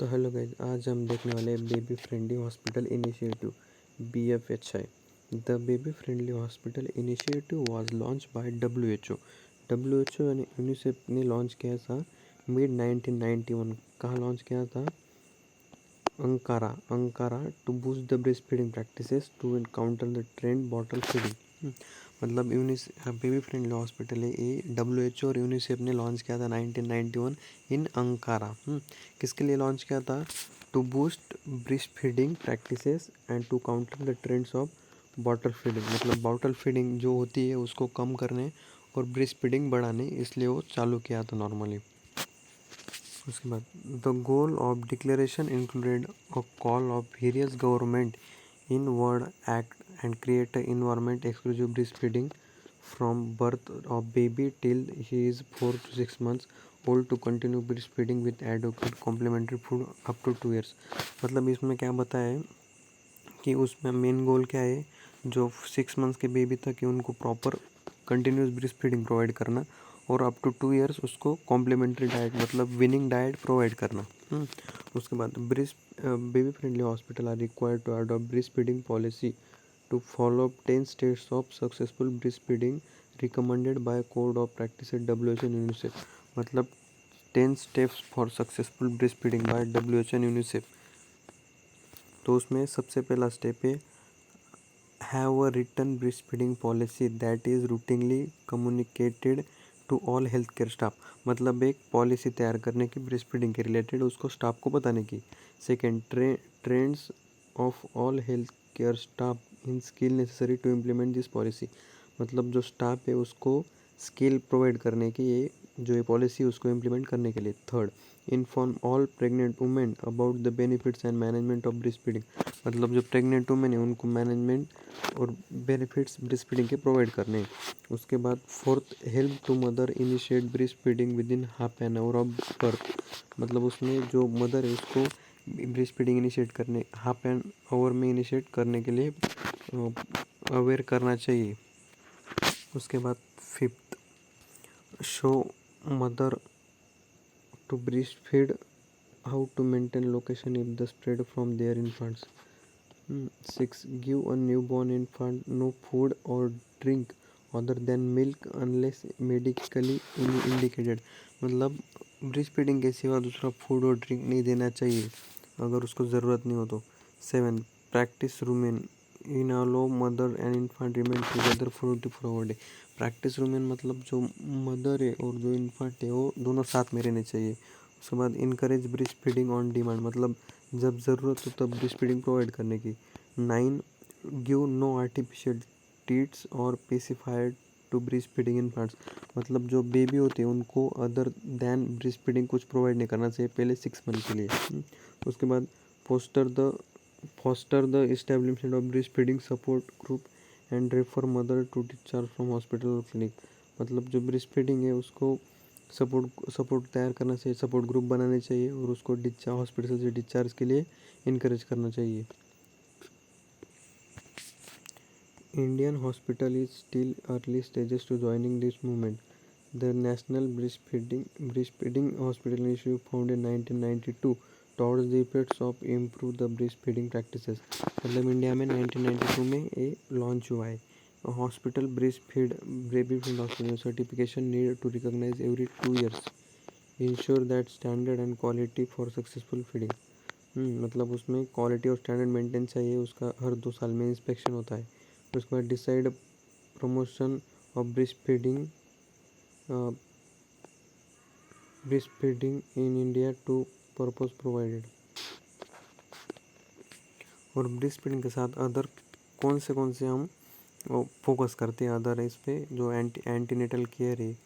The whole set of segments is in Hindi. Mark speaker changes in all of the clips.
Speaker 1: तो हेलो गाइज, आज हम देखने वाले हैं baby friendly hospital initiative BFHI। The baby friendly hospital initiative was launch by WHO यानी यूनिसेफ ने लॉन्च किया था मिड 1991। कहाँ लॉन्च किया था? Ankara to boost the breast feeding practices to counter the trend bottle feeding. मतलब बेबी फ्रेंडली हॉस्पिटल है ये, WHO और यूनिसेफ ने लॉन्च किया था 1991 इन अंकारा। किसके लिए लॉन्च किया था? To boost breast feeding practices and to counter the trends of bottle feeding. मतलब बॉटल फीडिंग जो होती है उसको कम करने और ब्रेस्ट फीडिंग बढ़ाने, इसलिए वो चालू किया था नॉर्मली। उसके बाद the goal of declaration included a call of various government in world act and create a environment exclusive breast feeding from birth of baby till he is 4 to 6 months old to continue breast feeding with adequate complementary food up to 2 years। मतलब इसमें क्या बताया है कि उसमें मेन गोल क्या है, जो 6 months के बेबी तक है उनको proper continuous breast feeding provide करना और अप टू 2 years उसको कॉम्प्लीमेंट्री डाइट मतलब विनिंग डाइट प्रोवाइड करना। उसके बाद baby friendly hospital are required to adopt breast feeding policy to follow 10 states of successful breast feeding recommended by code of practice WHO and UNICEF. मतलब 10 steps for successful breast feeding by WHO and UNICEF. तो उसमें सबसे पहला स्टेप है have a written breastfeeding policy that is routinely communicated to all healthcare staff। मतलब एक पॉलिसी तैयार करने की ब्रेस्ट फीडिंग के रिलेटेड उसको स्टाफ को बताने की। Second, trends of all health care staff in skill necessary to implement this policy. मतलब जो स्टाफ है उसको स्किल प्रोवाइड करने की ये जो ये पॉलिसी उसको इम्प्लीमेंट करने के लिए। Third, inform all pregnant women about the benefits and management of breast feeding. मतलब जो प्रेग्नेंट वुमेन है उनको मैनेजमेंट और बेनिफिट्स ब्रेस्ट फीडिंग के प्रोवाइड करने हैं। उसके बाद fourth, help to mother initiate breast feeding within half an hour of birth. मतलब उसमें जो मदर है उसको ब्रेस्ट फीडिंग इनिशिएट करने हाफ एन आवर में इनिशिएट करने के लिए अवेयर करना चाहिए। उसके बाद fifth, show mother to breastfeed how to maintain location if the spread from their infants। 6, give a newborn infant no food or drink other than milk unless medically indicated। मतलब ब्रेस्ट फीडिंग के सिवा दूसरा फूड और ड्रिंक नहीं देना चाहिए अगर उसको ज़रूरत नहीं हो तो। 7, practise rooming in allow mother and infant remain together for 24 day. Practise rooming मतलब जो मदर है और जो इन्फांट है वो दोनों साथ में रहने चाहिए। उसके बाद encourage breast feeding on demand, मतलब जब ज़रूरत हो तब ब्रेस्ट फीडिंग प्रोवाइड करने की। 9, गिव नो आर्टिफिशियल टीट्स और पेसिफाइड टू ब्रेस्ट फीडिंग इन्फांट्स। मतलब जो बेबी होते हैं उनको अदर दैन ब्रेस्ट फीडिंग कुछ प्रोवाइड नहीं करना चाहिए पहले 6 मंथ के लिए। उसके बाद foster the establishment of breastfeeding support group and refer mother to discharge from hospital or clinic। मतलब जो ब्रेस्ट फीडिंग है उसको सपोर्ट तैयार करना चाहिए, सपोर्ट ग्रुप बनाने चाहिए और उसको हॉस्पिटल से डिस्चार्ज के लिए इनकरेज करना चाहिए। Indian hospital is still early stages to joining this movement. The national breast feeding hospital initiative found in 1992 towards the effects of improve the breast feeding practices. मतलब इंडिया में 1992 में ये लॉन्च हुआ है। Hospital baby feed hospital certification need to recognise every 2 years, ensure that standard and quality for successful feeding. मतलब उसमें क्वालिटी और स्टैंडर्ड मेंटेन चाहिए, उसका हर 2 साल में इंस्पेक्शन होता है। उसके बाद decide promotion of breast feeding in India to purpose provided. और ब्रेस्ट फीडिंग के साथ अदर कौन से हम फोकस करते हैं, अदर इस पे जो एंटीनेटल केयर है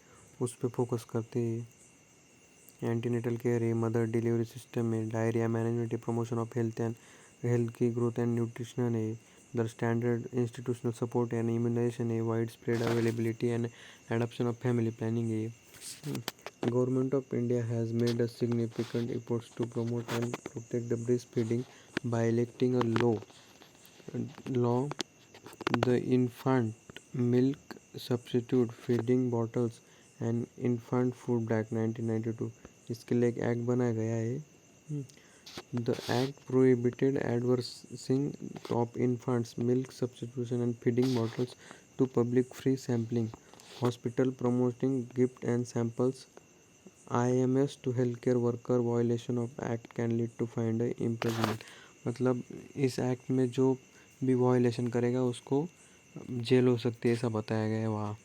Speaker 1: उस पर फोकस करते हैं। एंटीनेटल केयर है, मदर डिलीवरी सिस्टम है, डायरिया मैनेजमेंट है, प्रमोशन ऑफ हेल्थ की ग्रोथ एंड न्यूट्रिशन है, the standard institutional support and immunisation है, wide spread availability and adoption of family planning है। Government of India has made a significant efforts to promote and protect the breast feeding by electing a law the infant milk substitute feeding bottles and infant food act 1992। इसके लिए एक एक्ट बनाया गया है The act prohibited advertising of infants' milk substitution and feeding bottles to public, free sampling, hospital promoting gift and samples, IMS to healthcare worker, violation of act can lead to fine or imprisonment। मतलब इस एक्ट में जो भी वायलेशन करेगा उसको जेल हो सकती है, ऐसा बताया गया है वहाँ।